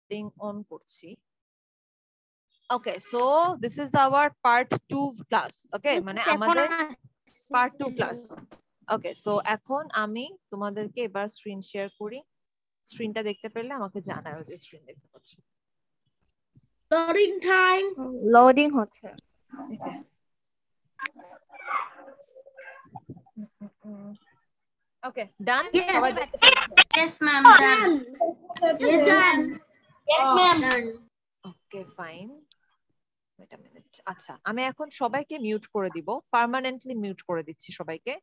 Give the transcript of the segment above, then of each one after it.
Recording on করছি। Okay, so this is our part 2 class. Okay, মানে আমাদের part 2 class. ওকে, so এখন আমি তোমাদেরকে এবার স্ক্রিন শেয়ার করি। স্ক্রিনটা দেখতে পেলে আমাকে জানাও যে স্ক্রিন দেখতে পাচ্ছ। Loading time. লোডিং হচ্ছে। ওকে, ওকে, ডান। সবাই দেখতে পাচ্ছ? Yes, ma'am. Done. Yes, ma'am. Yes, ma'am. Okay, fine. Wait a minute. আচ্ছা, আমি এখন সবাইকে মিউট করে দিব, পার্মানেন্টলি মিউট করে দিচ্ছি সবাইকে,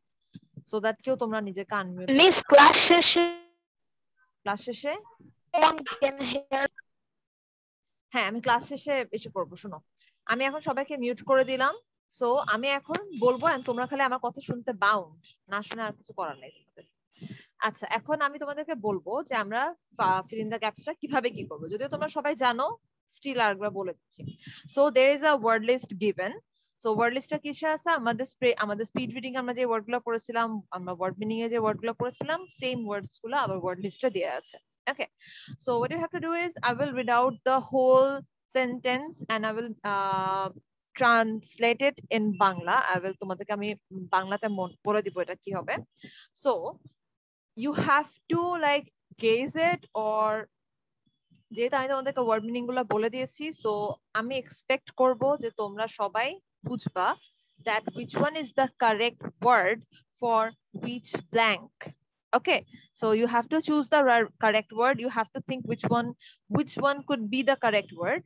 সো দ্যাট কেউ তোমরা নিজেকে আনমিউট। মিস ক্লাস শেষে ক্লাস শেষে can hear হ্যাঁ, আমি ক্লাস শেষে এসে করবো। শোনো, আমি এখন সবাইকে মিউট করে দিলাম। সো আমি এখন বলবো and তোমরা খালি আমার কথা শুনতে বাউন্ড, না শুনে আর কিছু করার নেই তোমাদের। আচ্ছা, এখন আমি তোমাদেরকে বলবো যে আমরা fill in the gaps-টা কিভাবে কি করবো। যদিও তোমরা সবাই জানো, স্টিল আরেকবার বলে দিচ্ছি। So there is a word list given. So word লিস্টটা কিসে আছে? আমাদের স্পিড রিডিং আমরা যে ওয়ার্ডগুলো পড়েছিলাম, আমরা ওয়ার্ড মিনিং এ যে ওয়ার্ডগুলো পড়েছিলাম, সেম ওয়ার্ডস গুলো আবার ওয়ার্ড লিস্টে দেয়া আছে। Okay, so what you have to do is I will read out the whole sentence and I will translate it in Bangla. I will তোমাদেরকে আমি বাংলাতে বলে দিব এটা কি হবে। So you have to like gaze it, or যেহেতু আমি তোমাদেরকে ওয়ার্ড মিনিং গুলো বলে দিয়েছি, সো আমি এক্সপেক্ট করব যে তোমরা সবাই বুঝবা that which one is the correct word for which blank. Okay, so you have to choose the correct word. You have to think which one could be the correct word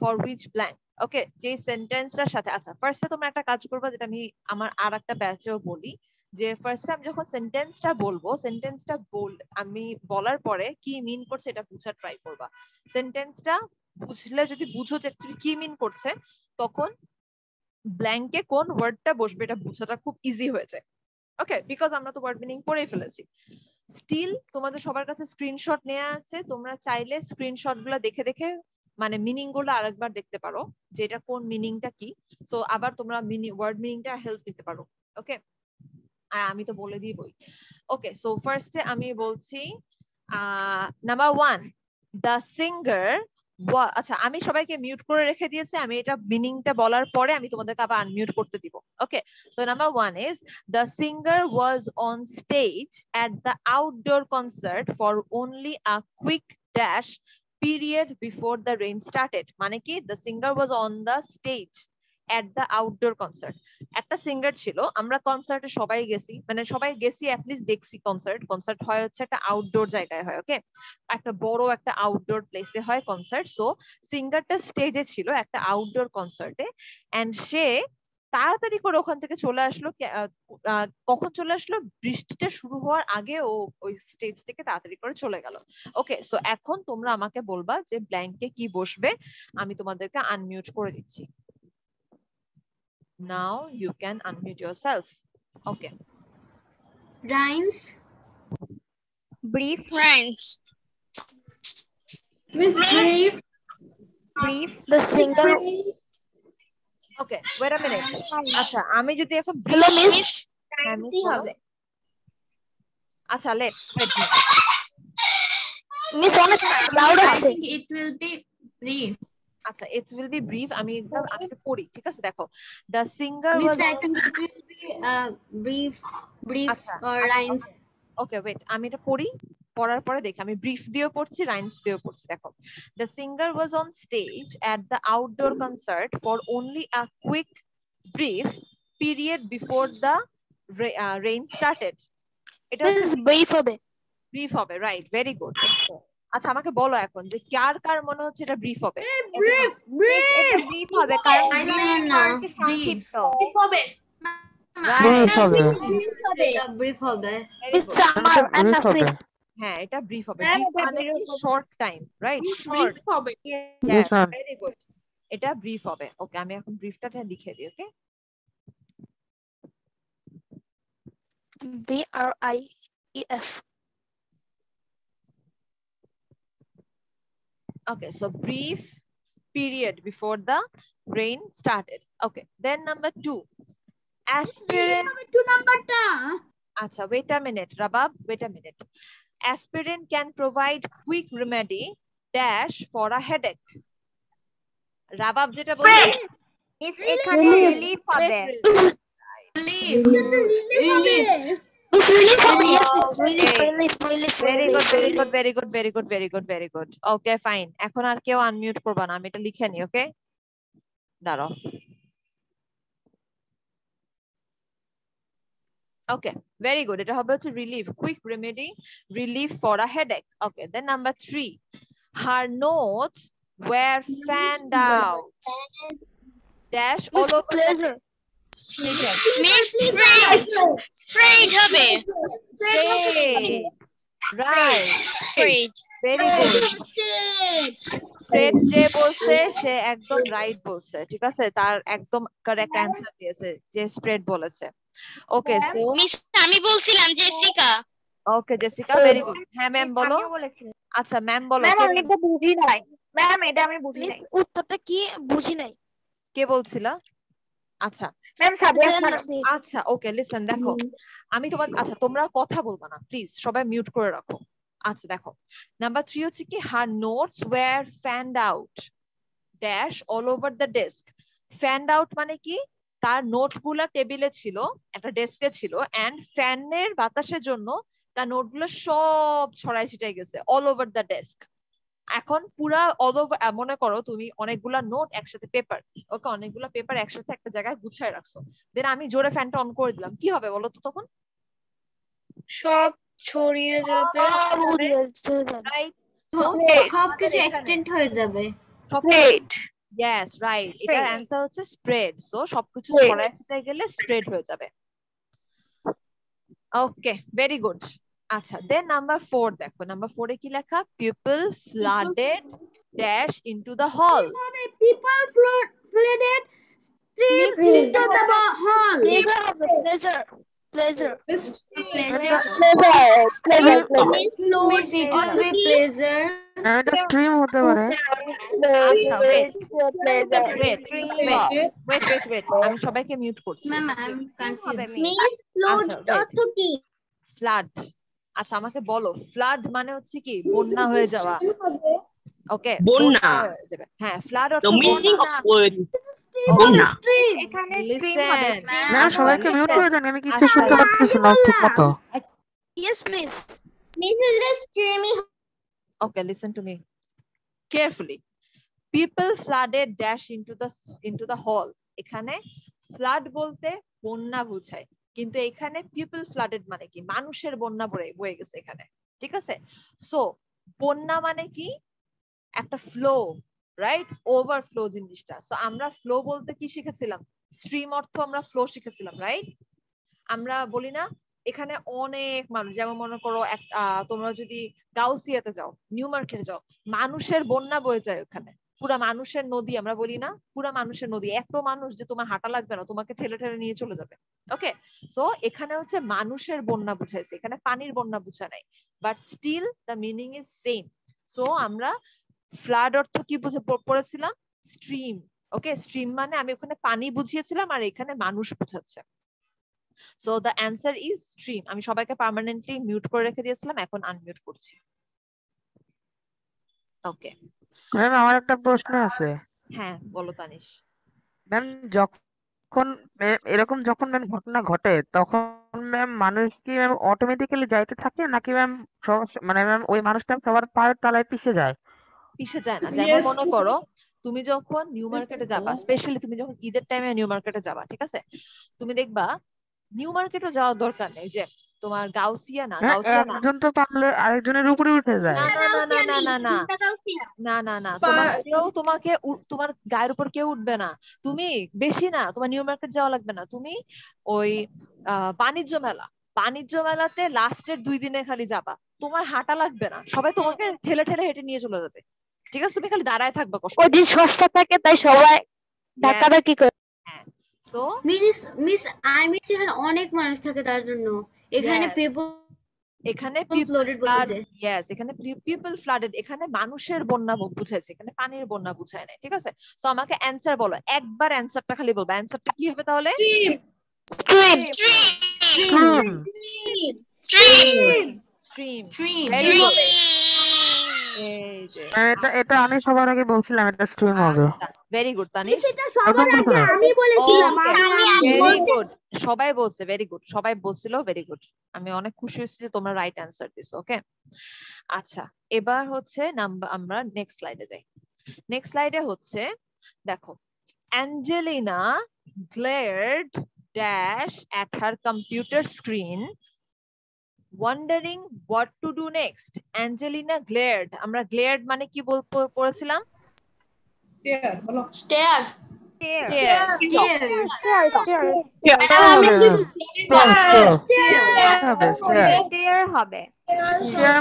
for which blank. Okay, যে সেন্টেন্সটার সাথে। আচ্ছা, ফার্স্টে তোমরা একটা কাজ করবা, যেটা আমি আমার আর একটা ব্যাচেও বলি, যে ফার্স্ট আমি যখন সেন্টেন্সটা বলবো, আমি বলার পরে কি মিন করছে এটা বুঝার ট্রাই করবা। সেন্টেন্সটা বুঝলে, যদি বুঝো যে কি মিন করছে, তখন ব্ল্যাঙ্কে কোন ওয়ার্ডটা বসবে এটা বুঝাটা খুব ইজি হয়ে যায়। ওকে, বিকজ আমরা তো ওয়ার্ড মিনিং পড়েই ফেলেছি। স্টিল তোমাদের সবার কাছে স্ক্রিনশট নেওয়া আছে, তোমরা চাইলে স্ক্রিনশট গুলো দেখে দেখে মানে মিনিং গুলো আরেকবার দেখতে পারো যে এটা কোন মিনিংটা কি। সো আবার তোমরা ওয়ার্ড মিনিংটা হেল্প দিতে পারো। ওকে, আর আমি তো বলে দিবই। ওকে, সো ফার্স্টে আমি বলছি নাম্বার 1, দ্য সিঙ্গার। আচ্ছা, আমি সবাইকে মিউট করে রেখে দিয়েছি, আমি এটা মিনিংটা বলার পরে আমি তোমাদেরকে আবার আনমিউট করতে দিব। Okay, so number 1 is the singer was on stage at the outdoor concert for only a quick dash period before the rain started. মানে কি, the singer was on the stage at the outdoor concert. একটা singer ছিল, আমরা কনসার্টে সবাই গেছি, মানে সবাই গেছি, অ্যাটলিস্ট দেখছি। কনসার্ট হয় হচ্ছে একটা আউটডোর জায়গায় হয়। ওকে, একটা বড় একটা আউটডোর প্লেসে হয় কনসার্ট। সো সিঙ্গারটা স্টেজে ছিল একটা আউটডোর কনসার্টে, এন্ড সে তাড়াতাড়ি করে ওখান থেকে চলে আসলো। কখন চলে আসলো? বৃষ্টিটা শুরু হওয়ার আগে ও ওই স্টেজ থেকে তাড়াতাড়ি করে চলে গেল। ওকে, সো এখন তোমরা আমাকে বলবা যে ব্ল্যাঙ্কে কি বসবে। আমি তোমাদেরকে আনমিউট করে দিচ্ছি। Now you can unmute yourself. Okay. Rhymes. Brief. rhymes. Miss Brief. The singer. Okay, wait a minute. আচ্ছা, আমি যদি এখন Hello, miss. কি হবে? আচ্ছা, wait. Miss অনেক loud I আছে। think it will be brief. আচ্ছা, it will be brief. আমি একটু পড়ি, ঠিক আছে? দেখো, the singer Miss, was I think it will be brief আচ্ছা, or rhymes. ওকে, ওয়েট, আমি এটা পড়ি, পড়ার পরে দেখি। আমি ব্রিফ দিয়েও পড়ছি, রাইমস দিয়েও পড়ছি। দেখো, the singer was on stage at the outdoor concert for only a quick brief period before the rain started. এটা Miss brief হবে। ব্রিফ হবে, রাইট, ভেরি গুড। আচ্ছা, আমাকে বলো এখন যে কার মনে হচ্ছে এটা ব্রিফ হবে? Brief. এটা ব্রিফ হবে, কারণ I brief say মানে first হচ্ছে সংক্ষিপ্ত। Brief হবে. Miss আমার আছে। হ্যাঁ, এটা ব্রিফ হবে। ব্রিফ মানে কি? Short time, right? শর্ট হবে। Yes, very good. এটা ব্রিফ হবে। ওকে, আমি এখন ব্রিফটা লিখে দিই। ওকে, BRIEF. okay, so brief period before the rain started. Okay, then number 2, aspirant. Acha, wait a minute, Rabab, wait a minute. Aspirant can provide quick remedy dash for a headache. Rabab যেটা বলছে miss এখানে relief হবে। Relief. Very good. Okay, fine. এখন আর কেউ unmute করবা না, আমি এটা লিখে নি। ওকে, দাঁড়াও। Okay, very good. এটা হবে হচ্ছে relief, quick remedy, relief for a headache. Okay, then number 3. Her notes were fanned out. Dash all over pleasure. Straight হবে। Straight. Right. Straight. Very good. Straight যে বলছে সে একদম রাইট বলছে, ঠিক আছে, তার একদম কারেক্ট অ্যানসার দিয়েছে যে স্প্রেড বলেছে। ওকে, সো মিস আমি বলছিলাম জেসিকা। ওকে জেসিকা, ভেরি গুড। হ্যাঁ ম্যাম বলো। আচ্ছা ম্যাম বলো। ম্যাম আমি এটা বুঝি নাই। ম্যাম এটা আমি বুঝি নাই। উত্তরটা কি বুঝি নাই। কে বলছিল? আচ্ছা ম্যাম সাবিয়া আচ্ছা ওকে, লিসেন, দেখো আমি তোমার, আচ্ছা তোমরা কথা বলবা না প্লিজ, সবাই মিউট করে রাখো। আচ্ছা দেখো, নাম্বার 3 হচ্ছে কি, her notes were fanned out dash all over the desk. Fanned out মানে কি, তার নোটগুলা টেবিলে ছিল, একটা ডেস্কে ছিল, এন্ড ফ্যানের বাতাসের জন্য তার নোটগুলো সব ছড়াই ছিটাই গেছে অল ওভার দ্য ডেস্ক। এখন পুরা অল ওভার, মনে করো তুমি অনেকগুলা নোট একসাথে, পেপার, ওকে, অনেকগুলা পেপার একসাথে একটা জায়গায় গুছায় রাখছো, দেন আমি জোরে ফ্যানটা অন করে দিলাম, কি হবে বলো তো তখন? সব ছড়িয়ে যাবে। রাইট, সবকিছু এক্সটেন্ড হয়ে যাবে। ইয়েস রাইট, এটার অ্যানসার হচ্ছে স্প্রেড। সো সবকিছু ছড়ায় ছিটায় গেলে স্প্রেড হয়ে যাবে। ওকে, ভেরি গুড। আচ্ছা, দেন নাম্বার 4 দেখো, নাম্বার 4 এ কি লেখা, people flooded dash into the hall. People flooded streams into the hall. Pleasure. Miss, it will be pleasure. এটা স্ট্রিম হতে পারে। আচ্ছা ওয়েট, আমি সবাইকে মিউট করছি। Ma'am, I'm confused. Miss, flood অর্থ কি? ফ্লাড। আচ্ছা আমাকে বলো, ফ্লাড মানে হচ্ছে কি, বন্যা হয়ে যাওয়া। ওকে, বন্যা। হ্যাঁ, ফ্লাড অর্থ The meaning বন্যা। of word বন্যা। এখানে Listen. স্ট্রিম হবে। না সবাইকে মিউট করে দেন, আমি কিছু শুনতে পাচ্ছি না ঠিক মতো। Yes, miss. Miss is the streamy. Okay, listen to me carefully. People flooded dash into the hall. এখানে ফ্লাড বলতে বন্যা বোঝায়, কিন্তু এখানে পিপল ফ্লাডেড মানে কি, মানুষের বন্যা বয়ে গেছে এখানে, ঠিক আছে। সো বন্যা মানে কি, একটা ফ্লো, রাইট, ওভারফ্লো জিনিসটা। সো আমরা ফ্লো বলতে কি শিখেছিলাম, স্ট্রিম অর্থ আমরা ফ্লো শিখেছিলাম, রাইট। আমরা বলি না এখানে অনেক মানুষ, যেমন মনে করো তোমরা যদি গাউসিয়াতে যাও, নিউ মার্কেটে যাও, মানুষের বন্যা বয়ে যায় ওখানে, পুরা মানুষের নদী, আমরা বলি না পুরা মানুষের নদী, এত মানুষ যে তোমার হাঁটা লাগবে না, তোমাকে ঠেলে ঠেলে নিয়ে চলে যাবে। ওকে, সো এখানে হচ্ছে মানুষের বন্যা বুঝাইছে, এখানে পানির বন্যা বুঝা নাই, but still the meaning is same. So আমরা ফ্লাড অর্থ কি বুঝে পড়েছিলাম, স্ট্রিম। ওকে, স্ট্রিম মানে আমি ওখানে পানি বুঝিয়েছিলাম, আর এখানে মানুষ বুঝাচ্ছে। So the answer is stream. আমি সবাইকে পার্মানেন্টলি মিউট করে রেখে দিয়েছিলাম, এখন আনমিউট করছি। ওকে ম্যাম, আমার একটা প্রশ্ন আছে। হ্যাঁ বলো তানিশ। ম্যাম, যখন এরকম যখন ম্যাম ঘটনা ঘটে, তখন ম্যাম মানুষ কি ম্যাম অটোমেটিক্যালি যাইতে থাকে, নাকি ম্যাম মানে ম্যাম ওই মানুষটা সবার পায়ের তলায় পিষে যায়? পিষে যায় না। যেমন মনে করো তুমি যখন নিউ মার্কেটে যাবা, স্পেশালি তুমি যখন ঈদের টাইমে নিউ মার্কেটে যাবা, ঠিক আছে, তুমি দেখবা নিউ মার্কেটে যাওয়ার দরকার নেই, যে তোমার গাউসিয়া না, একজন তো পারলে আরেকজনের উপরে উঠে যায়। না, তোমার গায়ের উপর কেউ উঠবে না। তুমি বেশি না, তোমার নিউ মার্কেট যাওয়া লাগবে না, তুমি ওই বাণিজ্য মেলাতে লাস্টের 2 দিনে খালি যাবা, তোমার হাঁটা লাগবে না, সবাই তোমাকে ঠেলে ঠেলে হেঁটে নিয়ে চলে যাবে, ঠিক আছে, তুমি খালি দাঁড়ায় থাকবা। ওদিন সস্তা থাকে তাই সবাই ধাক্কাধাক্কি করে। হ্যাঁ, সো মিস এখানে অনেক মানুষ থাকে, তার জন্য এখানে এখানে পিপল ফ্লাডেড, এখানে মানুষের বন্যা বুঝাইছে, এখানে পানির বন্যা বুঝায় নাই, ঠিক আছে। তো আমাকে অ্যানসার বলো, একবার অ্যানসারটা খালি বলবো, অ্যানসারটা কি হবে তাহলে? স্ট্রিম। এই যে এটা এটা আমি সবার আগে বলছিলাম এটা স্ট্রিম হবে। আচ্ছা ভেরি গুড তানিশ। এটা সবার একদম আগে প্রথমে। আমি বলেছিলাম ভেরি গুড সবাই বলছে ভেরি গুড সবাই বলছিল ভেরি গুড। আমি অনেক খুশি হয়েছি যে তোমরা রাইট অ্যান্সার দিছো। ওকে আচ্ছা এবার হচ্ছে আমরা নেক্সট স্লাইডে যাই। নেক্সট স্লাইডে হচ্ছে দেখো Angelina glared dash at her computer screen wondering what to do next. Angelina glared আমরা glared মানে কি পড়েছিলাম? Stare. Clear হবে।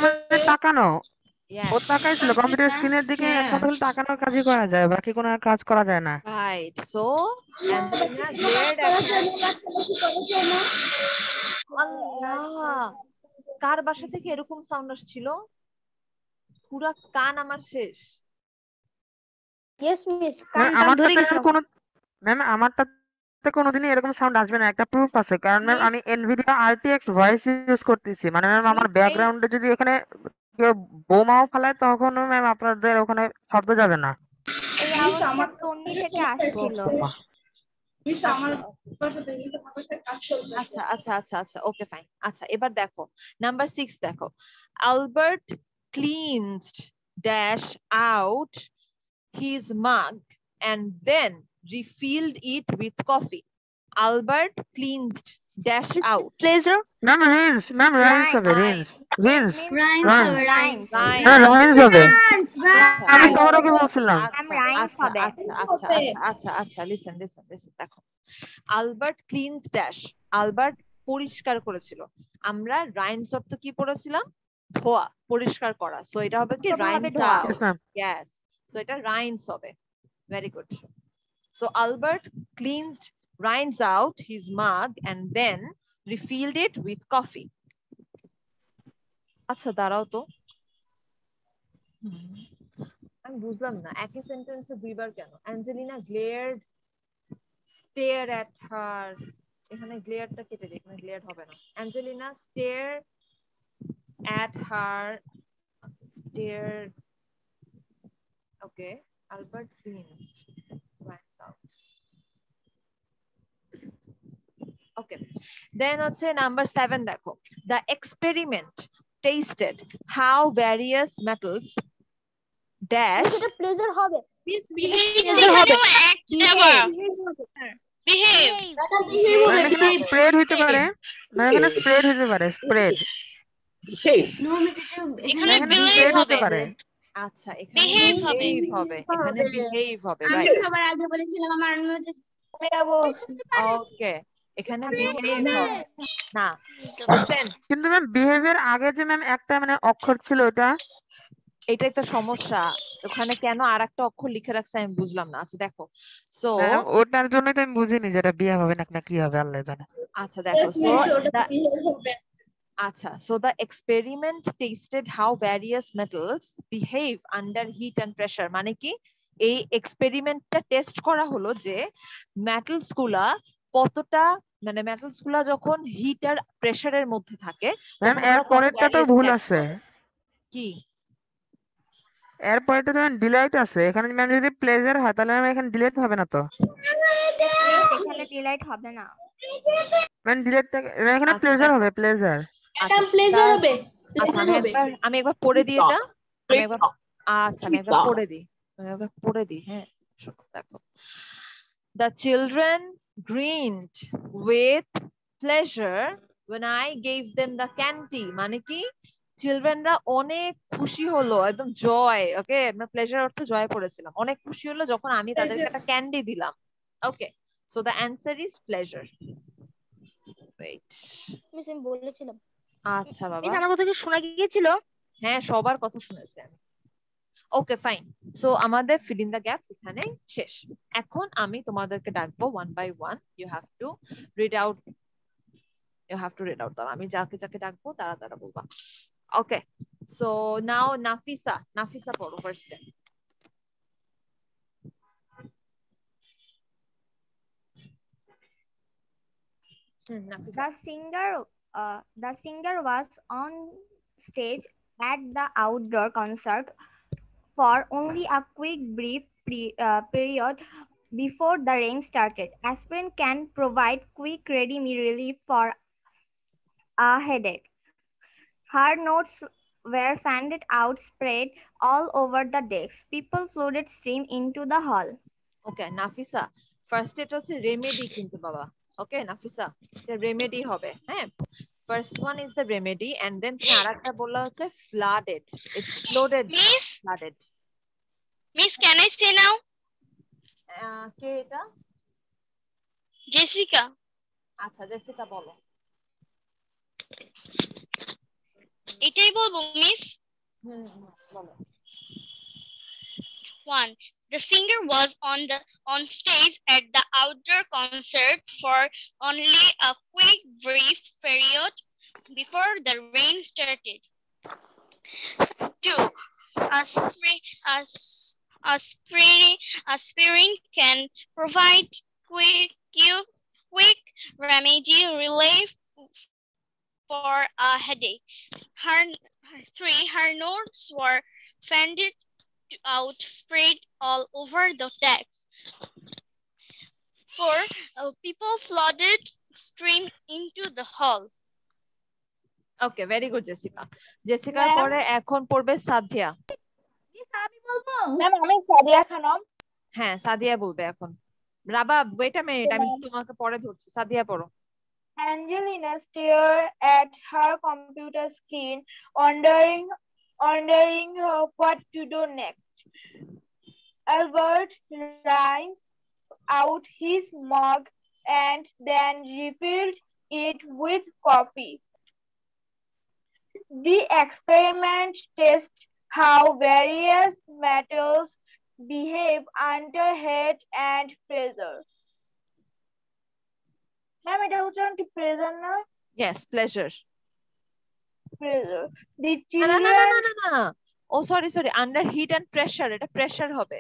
মানে তাকানো। Yes. ও তাকাইছিল কম্পিউটার স্ক্রিনের দিকে, একমাত্র খালি তাকানোর কাজই করা যায়, বাকি কোনো আর কাজ করা যায় না। Right. So Angelina glared at her. আল্লাহ কার বাসা থেকে এরকম সাউন্ড আসছিল? পুরা কান আমার শেষ। ইয়েস মিস ম্যাম আমারটাতে কোনো ম্যাম আমারটাতে কোনোদিনই এরকম সাউন্ড আসবে না, একটা প্রুফ আছে, কারণ ম্যাম আমি এনভিডিয়া RTX ভয়েস ইউজ করতেছি, মানে ম্যাম আমার ব্যাকগ্রাউন্ডে যদি এখানে কেউ বোমাও ফেলায় তখনও ম্যাম আপনাদের ওখানে শব্দ যাবে না। এই আওয়াজটা তন্নি থেকে আসছিল। আচ্ছা আচ্ছা আচ্ছা আচ্ছা ওকে ফাইন। আচ্ছা এবার দেখো নাম্বার 6 দেখো Albert cleansed dash out his mug and then refilled it with coffee. Albert cleansed dash out. Pleasure ma'am রাইন্স হবে, রিন্স হবে। আমি সবার আগে বলছিলাম। আচ্ছা লিসেন দেখো আলবার্ট ক্লিনস ড্যাশ আলবার্ট পরিষ্কার করেছিল। আমরা রাইন্স অর্থ কি পড়েছিলাম? ধোয়া, পরিষ্কার করা। সো এটা হবে কি রাইন্স আউট। ইয়েস সো এটা রাইন্স হবে। Very good. So Albert cleansed rinse out his mug and then refilled it with coffee. আচ্ছা দাঁড়াও তো আমি বুঝলাম না একই সেন্টেন্সে দুইবার কেন? Angelina glared stare at her, এখানে গ্লেয়ারটা কেটে দিই, এখানে গ্লেয়ার হবে না। Angelina stare at her stared okay Albert cleansed rinse out okay then হচ্ছে নাম্বার 7 দেখো the experiment tasted how various metals dash এটা প্লেজার হবে। স্প্রেড হইতে পারে, এখানে স্প্রেড হইতে পারে, স্প্রেড এখানে স্প্রেড হতে পারে। আচ্ছা এখানে behave হবে, এখানে behave হবে রাইট। সবার আগে বলেছিলাম আমার ওকে এখানে behave হবে না বুঝছেন? কিন্তু ম্যাম বিহেভিয়ার আগে যে ম্যাম একটা মানে অক্ষর ছিল ওটা, এটা একটা সমস্যা, ওখানে কেন আরেকটা অক্ষর লিখে রাখছে আমি বুঝলাম না। আচ্ছা দেখো সো ওটার জন্যই তো আমি বুঝিনি যেটা বিয়ে হবে না কি হবে আল্লাহ জানে। আচ্ছা দেখো আচ্ছা so the experiment tasted how various metals behave under heat and pressure মানে কি এই এক্সপেরিমেন্টটা টেস্ট করা হলো যে মেটালস গুলা কতটা মানে মেটালস গুলা যখন হিট আর প্রেসারের মধ্যে থাকে ম্যাম এর পরেরটা তো ভুল আছে। কি এর পরেরটা তো ম্যাম ডিলাইট আছে, এখানে ম্যাম যদি প্লেজার হয় তাহলে ম্যাম এখানে ডিলাইট হবে না তো, এখানে ডিলাইট হবে না ম্যাম ডিলাইটটা এখানে প্লেজার হবে, প্লেজার। এটা প্লেজার হবে। আচ্ছা আমি একবার পড়ে দিই এটা, আমি একবার আমি একবার পড়ে দিই হ্যাঁ দেখো the children grinned with pleasure when I gave them the candy মানে কি চিলড্রেনরা অনেক খুশি হলো, একদম জয়। ওকে আমরা প্লেজার অর্থ জয় পড়েছিলাম, অনেক খুশি হলো যখন আমি তাদেরকে একটা ক্যান্ডি দিলাম। Okay so the answer is pleasure. Wait miss আমি বলেছিলাম। আচ্ছা বাবা মিস আমার কথা কি শোনা গিয়েছিল? হ্যাঁ সবার কথা শুনেছি আমি। ওকে ফাইন সো আমাদের ফিল ইন দ্য গ্যাপস এখানে শেষ। এখন আমি তোমাদেরকে ডাকবো one by one, you have to read out তারা আমি যাকে যাকে ডাকবো তারা তারা বলবা। ওকে সো নাও নাফিসা পড়ো ফার্স্টে। The singer was on stage at the outdoor concert for only a quick brief period before the rain started. Aspirin can provide quick ready-made relief for a headache. Her notes were handed out, spread all over the decks. People flooded stream into the hall. Okay Nafisa, first এটা হচ্ছে remedy কিন্তু বাবা। ওকে নাফিসা, এটা remedy হবে। হ্যাঁ, first one is the remedy and then তুমি আরেকটা বললা হচ্ছে flooded, exploded, Miss, flooded. Miss, can I say now? কে এটা? Jessica. আচ্ছা জেসিকা বলো। এটাই বলবো মিস। বলো। 1. The singer was on stage at the outdoor concert for only a quick brief period before the rain started. 2. Aspirin can provide quick remedy relief for a headache. 3. Her notes were handed out, spread all over the decks. 4. People flooded stream into the hall. Okay very good Jessica. জেসিকার পরে এখন পড়বে Sadia. Ma'am আমি সাদিয়া খানম। হ্যাঁ সাদিয়া বলবে এখন। রাবা wait a minute, আমি তোমাকে পরে ধরছি। সাদিয়া পড়ো। Angelina stared at her computer screen, wondering what to do next. Albert rinsed out his mug and then refilled it with coffee. The experiment tests how various metals behave under heat and pressure. Ma'am, এটা উচ্চারণ কি pleasure না? Yes, pleasure. Pressure. The না children না না না না না। ও sorry under heat and pressure, এটা প্রেসার হবে।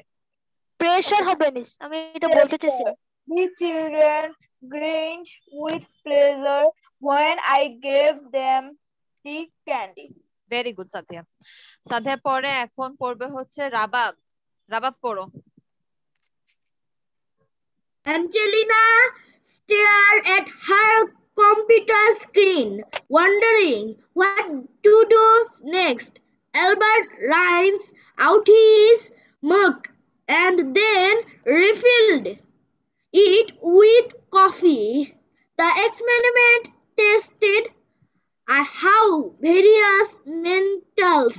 প্রেসার হবে মিস, আমি এটা বলতে চাইছিলাম। The children grinned with pleasure when I gave them the candy. Very good Sadia. Sadia পরে এখন পড়বে হচ্ছে রাবাব। রাবাব পড়ো। Angelina stared at her computer screen, wondering what to do next. Albert rinsed out his mug and then refilled it with coffee. The experiment tested how various metals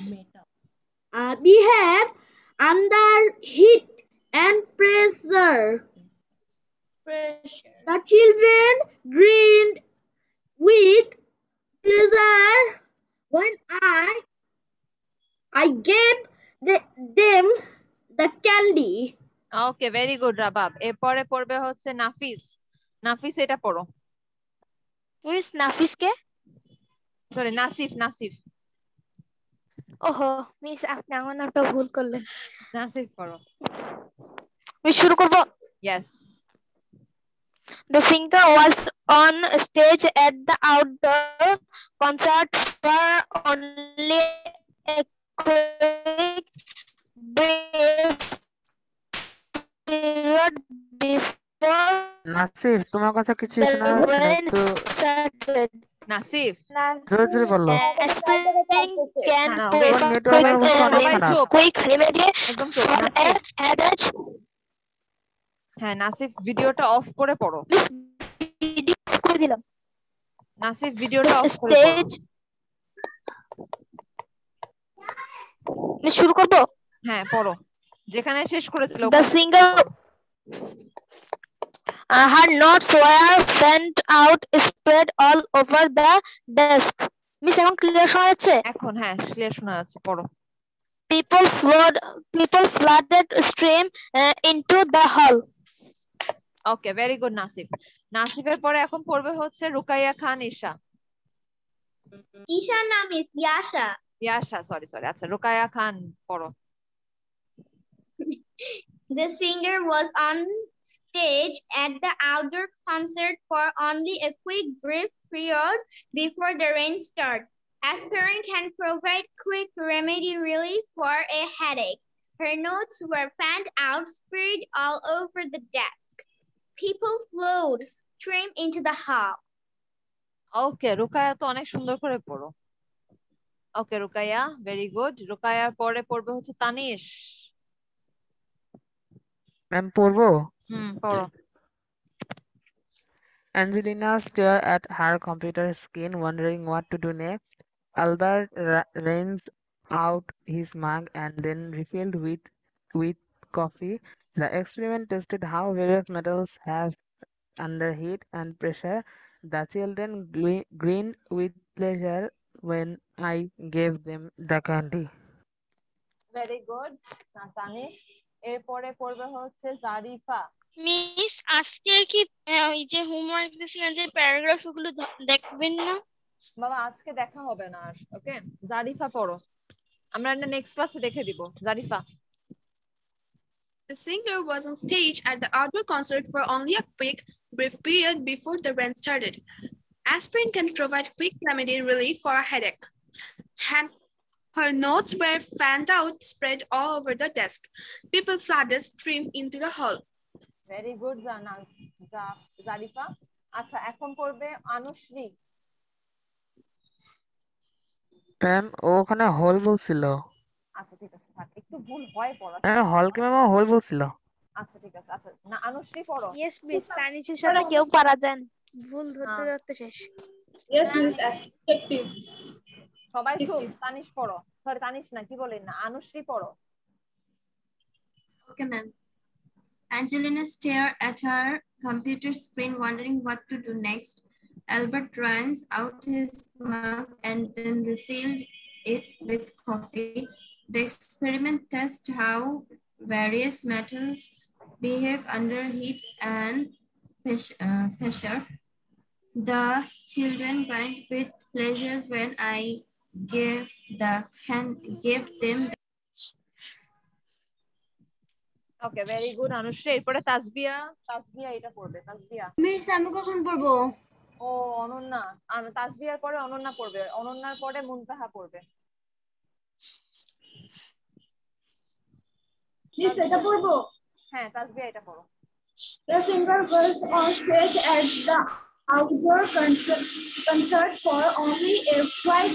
behave under heat and pressure. The children grinned with pleasure when I gave them the candy. Okay very good rabab. এরপরে পড়বে হচ্ছে নাফিস। নাফিস এটা পড়ো। Miss নাফিস কে? Sorry Nasif. Nasif ওহো miss, আপনি আমার নামটা ভুল করলেন। নাসিফ পড়ো। মিস শুরু করব। Yes. The singer was on stage at the outdoor concert for only a quick brief period before Nasir তোমার কথা কিছু the শোনা যাচ্ছে না, rain একটু started. নাসিফ জোরে জোরে বলো। Aspirin can না, তোমার wait. provide নেটওয়ার্কের অবস্থা অনেক সবাই খারাপ। চুপ। quick remedy একদম চুপ। for a Nasif, headache. হ্যাঁ নাসিফ ভিডিওটা অফ করে পড়ো। Miss video off করে দিলাম। নাসিফ ভিডিওটা The অফ করে পড়ো। stage মিস শুরু করব। হ্যাঁ পড়ো, যেখানে শেষ করেছিল The ওখানে singer পড়ো। her notes were sent out, spread all over the desk. Miss এখন ক্লিয়ার শোনা যাচ্ছে? এখন হ্যাঁ ক্লিয়ার শোনা যাচ্ছে, পড়ো। People flooded stream into the hall. Okay very good Nasif. নাসিফের পরে এখন পড়বে হচ্ছে রুকাইয়া খান ঈশা। ঈশা না মিস, ইয়াশা। ইয়াশা, সরি আচ্ছা রুকাইয়া খান পড়ো। The singer was on stage at the outdoor concert for only a quick brief period before the rain started. Aspirin can provide quick remedy relief for a headache. Her notes were fanned out, spread all over the desk. People flowed stream into the hall. ওকে, রুকায়া তো অনেক সুন্দর করে পড়ো। ওকে Rukaiya, very good. রুকায়ার পরে পড়বে হচ্ছে Tanish. Ma'am পড়বো? পড়ো। Angelina stared at her computer screen, wondering what to do next. Albert wrings out his mug and then refilled with coffee. The experiment tested how various metals have under heat and pressure. The children grinned with pleasure when I gave them the candy. Very good Tanish. এরপরে পড়বে হচ্ছে Zarifa. Miss আজকে কি ওই যে homework দিয়েছিলেন যে paragraph গুলো দেখবেন না? বাবা আজকে দেখা হবে না আর। ওকে, জারিফা পড়ো। আমরা নেক্সট ক্লাসে দেখে দিব। Zarifa. The singer was on stage at the outdoor concert for only a quick, brief period before the rain started. Aspirin can provide quick remedy relief for a headache. Her notes were fanned out, spread all over the desk. People flooded stream into the hall. Very good Zarifa. আচ্ছা, এখন পড়বে আনুশ্রী। Ma'am ওখানে হল বলছিল। আচ্ছা ঠিক আছে, থাক, একটু ভুল হয় পড়া। হলকে ম্যাম হল বলছিল। আচ্ছা ঠিক আছে। আচ্ছা না, আনুশ্রী পড়ো। ইয়েস মিস, তানিশের সাথে কেউ পারা যান, ভুল ধরতে ধরতে শেষ। Yes, miss. Active. সবাই চুপ, তানিশ পড়ো। সরি তানিশ না, কি বলেন না, আনুশ্রী পড়ো। Okay, ma'am. Angelina stared at her computer screen, wondering what to do next. Albert runs out his mug and then refilled it with coffee. The experiment tests how various metals behave under heat and pressure. The children grinned with pleasure when I gave them the okay, very good Anushree. এরপরে তাসবিয়া। তাসবিয়া এটা পড়বে। তাসবিয়া। Miss আমি কখন পড়বো? ও অনন্যা। তাসবিয়ার পরে অনন্যা পড়বে, অনন্যার পরে মুনতাহা পড়বে। Miss, এটা পড়বো? হ্যাঁ, তাসবিয়া এটা পড়ো। The singer was on stage at the outdoor concert for only a quick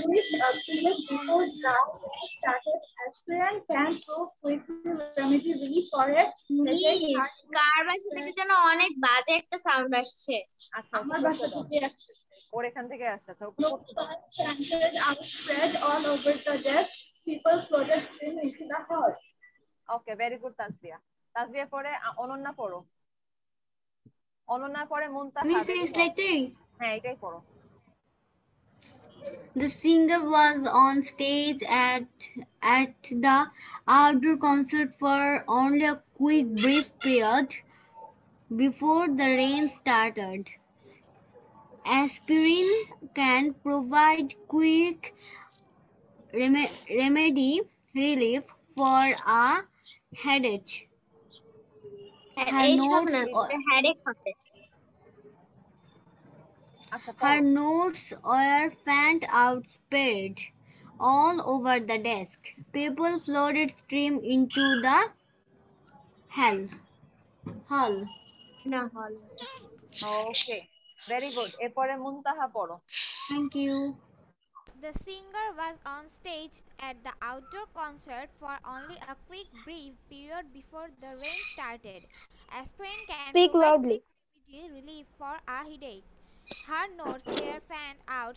brief period before the rain started. Aspirin can quick remedy relief for it. কার বাসা থেকে যেন অনেক বাজে একটা সাউন্ড আসছে। আচ্ছা, আমার বাসা থেকে আসছে। ওর এখান থেকে আসছে। আচ্ছা, ওকে পড়তে দাও। Notes are spread all over the desk. People floated stream into the hall. Okay, very good Tasbia. তাসবিয়ার পরে অনন্যা পড়ো। অনন্যার পরে মুনতাহা। মিস এই স্লাইডটাই? হ্যাঁ, এটাই পড়ো। The singer was on stage at the outdoor concert for only a quick brief period before the rain started. Aspirin can provide quick remedy relief for a headache. Her notes were fanned out, spread all over the desk. People flooded stream into the hall. Okay, very good. এরপরে মুনতাহা পড়ো। Thank you. The singer was on stage at the outdoor concert for only a quick brief period before the rain started. Aspirin can Speak provide loudly. quick relief for a headache. Her notes were fanned out,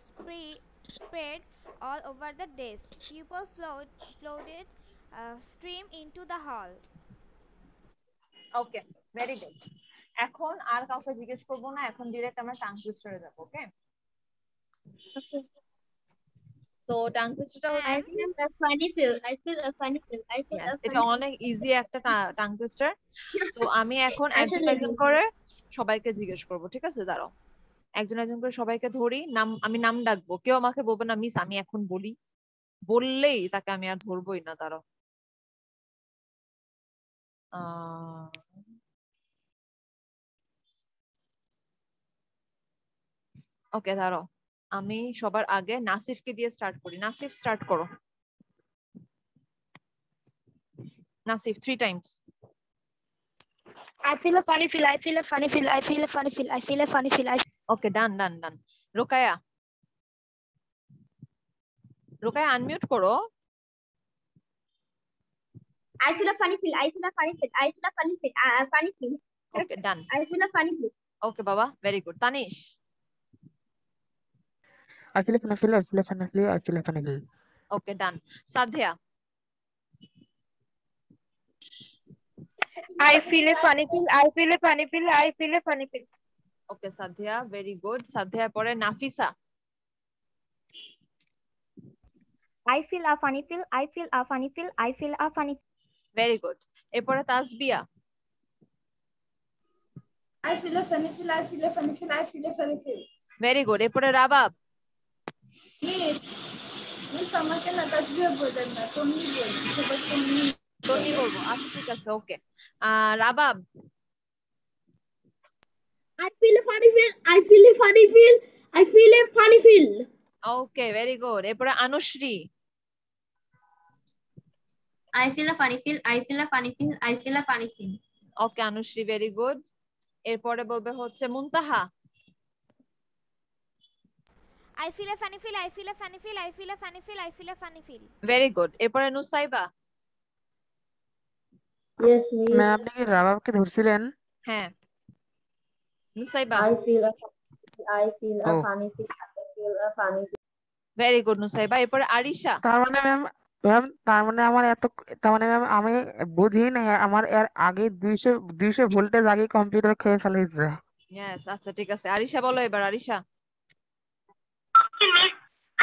spread all over the desk. People floated stream into the hall. Okay, very good. এখন আর কাউকে জিজ্ঞেস করবো না, এখন direct আমরা tongue টুইস্টারে যাব। Okay, so tongue টুইস্টারটা I feel a funny feel. এটা অনেক ইজি একটা টাং টুইস্টার। সো আমি এখন একজন একজন করে সবাইকে জিজ্ঞেস করব, ঠিক আছে? দাঁড়াও, একজন একজন করে সবাইকে ধরি, নাম আমি নাম ডাকবো, কেউ আমাকে বলবে না মিস আমি এখন বলি, বললেই তাকে আমি আর ধরবোই না। দাঁড়াও, ওকে দাঁড়াও, আমি সবার আগে নাসিফকে দিয়ে স্টার্ট করি। নাসিফ স্টার্ট করো। Nasif 3 Times. I feel a funny feel. I feel a funny feel. I feel a funny feel. I feel a funny feel. Okay, done. Rokaya unmute করো। I feel a funny feel. I feel a funny feel. I feel a funny feel. Funny feel. Okay, done. I feel a funny feel. ওকে বাবা, very good. Tanish. I feel a funny feel. I feel a funny feel. I feel a funny feel. Okay, done. Sadhya. I feel a funny feel. I feel a funny feel. I feel a funny feel. Okay Sadhya, very good. Sadhya পরে Nafisa. I feel a funny feel. I feel a funny feel. I feel a funny. Very good. এরপরে তাসবিয়া। I feel a funny feel. I feel a funny feel. I feel a funny feel. Very good. এরপরে rabab. Miss আমাকে না তাসবিয়া বলেন না, তুমি বলুন। সবাই তুমি বলবো। আচ্ছা ঠিক আছে, ওকে। Rabab. I feel a funny feel. I feel a funny feel. I feel a funny feel. Okay, very good. এরপরে আনুশ্রী। I feel a funny feel. I feel a funny feel. I feel a funny feel. Okay Anushree, very good. এরপরে বলবে হচ্ছে Muntaha. I feel a funny feel. I feel a funny feel. I feel a funny feel. I feel a funny feel. Very good. এরপরে Nusaiba. Yes, miss. Ma'am আপনি কি রাবাবকে ধরছিলেন? হ্যাঁ, Nusaiba. I feel a Oh. funny feel. I feel a funny feel. Very good Nusaiba. এরপরে আরিশা। তার মানে ma'am আমি বুঝি না আমার এর আগে 200 ভোল্টেজ আগে কম্পিউটার খেয়ে ফেলেছে। ইয়েস, আচ্ছা ঠিক আছে। আরিশা বলো এবার। Arisha.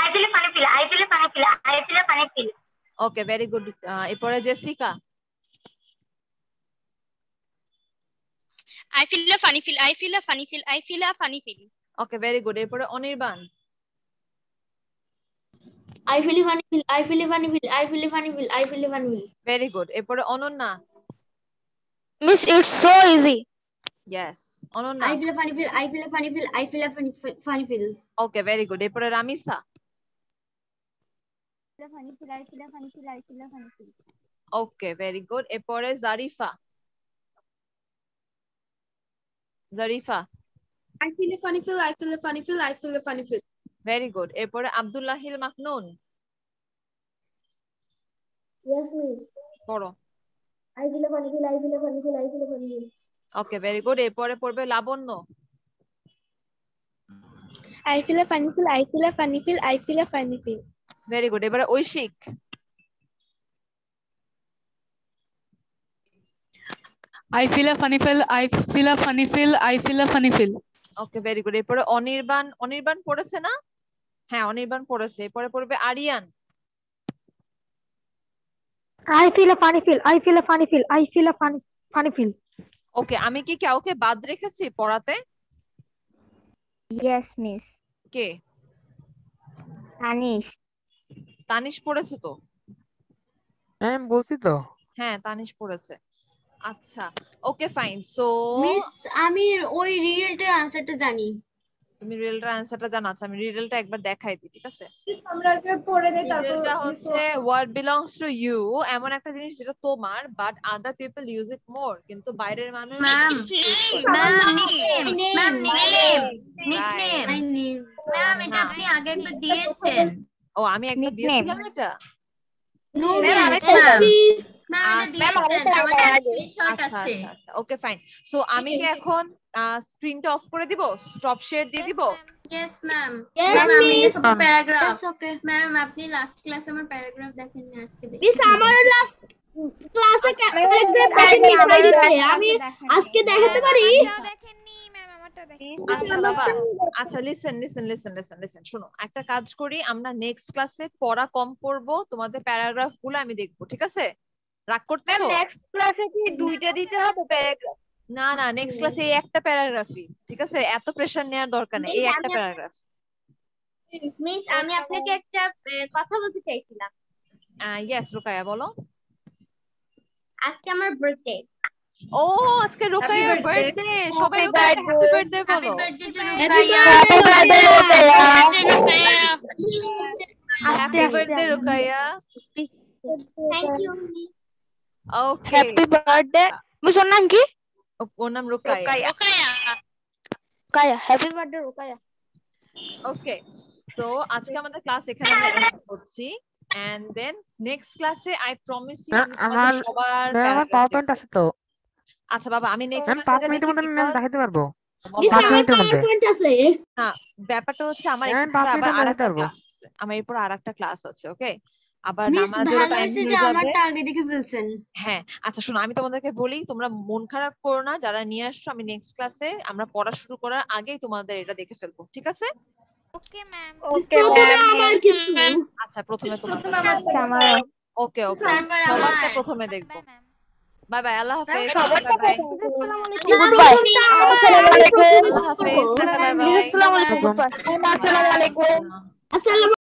I feel a funny feel. I feel a funny feel. I feel a funny feel. Okay, very good. এরপরে Jessica. I feel a funny feel. I feel a funny feel. I feel a funny feel. Okay, very good. এরপরে Anirban. I feel a funny feel. I feel a funny feel. I feel a funny feel. I feel a funny feel. Very good. এরপরে Ananya. Miss, it's so easy. Yes, Ananya. I feel a funny feel. I feel a funny feel. I feel a funny feel. Okay, very good. এরপরে Ramisa. Funny feel. I feel a funny feel. I feel a funny feel. Okay, very good. এরপরে Zarifa. Zarifa. I feel a funny feel. I feel a funny feel. I feel a funny feel. Very good. এরপরে Abdullahil মাকনুন। Yes, miss. পড়ো। I feel a funny feel. I feel a funny feel. I feel a funny feel. Okay, very good. এরপরে পড়বে লাবণ্য। I feel a funny feel. I feel a funny feel. I feel a funny feel. Very good. এবারে ঐশিক। I feel a funny feel. I feel a funny feel. I feel a funny feel. Okay, very good. এরপরে অনির্বাণ। অনির্বাণ পড়েছে না? হ্যাঁ, অনির্বাণ পড়েছে। এরপরে পড়বে Aryan. I feel a funny feel. I feel a funny feel. I feel a funny feel. ওকে, আমি কি কাউকে বাদ রেখেছি পড়াতে? Yes, miss. কে? Tanish. তানিশ পড়েছে তো? হ্যাঁ বলছি তো। হ্যাঁ, তানিশ পড়েছে। আচ্ছা, ওকে ফাইন। সো মিস আমি ওই রিডলটার আনসারটা জানি। তুমি রিডলটার অ্যানসারটা জানো? আচ্ছা, আমি রিডলটা একবার দেখাই দিই, ঠিক আছে? আমরা আগে পড়ে নেই, তারপর রিডলটা হচ্ছে what belongs to you, এমন একটা জিনিস যেটা তোমার but other people use it more, কিন্তু বাইরের মানুষ Ma'am, nickname. Ma'am, এটা আপনি আগে একবার দিয়েছেন। ও, আমি একবার দিয়েছিলাম এটা? No, Ma'am, miss. ma'am, এটা দিয়েছেন। আমার কাছে স্ক্রিনশট আছে। আচ্ছা, ওকে ফাইন। সো আমি কি এখন স্ক্রিনটা অফ করে দিব? স্টপ শেয়ার দিয়ে দিব? Yes, ma'am. Yes, Ma'am, আমি miss. দেখাবো প্যারাগ্রাফ। That's okay. Ma'am, আপনি লাস্ট ক্লাসে আমার প্যারাগ্রাফ দেখেননি, আজকে দেখেন। মিস আমার লাস্ট ক্লাসে প্যারাগ্রাফ দেখেননি ফ্রাইডেতে। আমি আজকে দেখাতে পারি? আমারটাও দেখেননি ম্যাম, আমারটাও দেখেননি। আচ্ছা বাবা, আচ্ছা লিসেন শোনো, একটা কাজ করি, আমরা নেক্সট ক্লাসে পড়া কম করব, তোমাদের প্যারাগ্রাফ গুলো আমি দেখবো, ঠিক আছে? রাগ করতেছো? নেক্সট ক্লাসে কি দুইটা দিতে হবে প্যারাগ্রাফ? না না, নেক্সট ক্লাসে এই একটা প্যারাগ্রাফই, ঠিক আছে? এত প্রেসার নেওয়ার দরকার নেই, এই একটা প্যারাগ্রাফ। মিস আমি আপনাকে একটা কথা বলতে চাইছিলাম। ইয়েস রুকায়া, বলো। আজকে আমার বার্থডে। ও আজকে রোকাইয়ার বার্থডে, সবাই Happy রোকাইয়াকে হ্যাপি বার্থডে Happy বলো। birthday to Happy Rukaya. birthday, আস্তে হ্যাপি আস্তে birthday Rokaiya. Thank you. Okay, happy birthday. Miss ওর নাম কি? ওর নাম Rokaiya. Rokaya. Kaya. Happy birthday Rokaya. Okay, so আজকে আমাদের ক্লাস এখানে আমরা এন্ড করছি, এন্ড দেন নেক্সট ক্লাসে আই প্রমিস ইউ আমি তোমাদের সবার আমার প্যারাগ্রাফ পাওয়ার পয়েন্ট আছে তো আচ্ছা বাবা, আমি নেক্সট ম্যাম, 5 ক্লাসে মিনিটের মধ্যে আমি ম্যাম দেখাতে পারবো। মিস 5 আমার মিনিটের মধ্যে PowerPoint আছে। না, ব্যাপারটা হচ্ছে আমার ম্যাম, একটু 5 আবার মিনিটের মধ্যে আরেকটা দেখাতে পারবো। ক্লাস আছে, আমার এরপর আরেকটা ক্লাস আছে। ওকে, আবার মিস নামাজেরও ভালো টাইম হয়েছে হয়ে যে যাবে। আমারটা আগে দেখে ফেলছেন। হ্যাঁ, আচ্ছা শোনো, আমি তোমাদেরকে বলি, তোমরা মন খারাপ করো না, যারা নিয়ে আসছো, আমি নেক্সট ক্লাসে আমরা পড়া শুরু করার আগেই তোমাদের এটা দেখে ফেলবো, ঠিক আছে? Okay, ma'am. ওকে প্রথমে ম্যাম। আমার কিন্তু আচ্ছা, প্রথমে তোমার আমারও। ওকে ওকে, তারপর সবারটা আমার। প্রথমে দেখবো। Bye, ma'am. বাই বাই, আল্লাহ হাফেজ, সবারটা বাই বাই, আসসালামু আলাইকুম। না, গুড বাই। প্রথমটা আসসালামু আমি আলাইকুম। প্রথমে আল্লাহ হাফেজ, করবো। Tata, bye bye. আসসালামু আলাইকুম। আসসালামু আলাইকুম। আসসালামু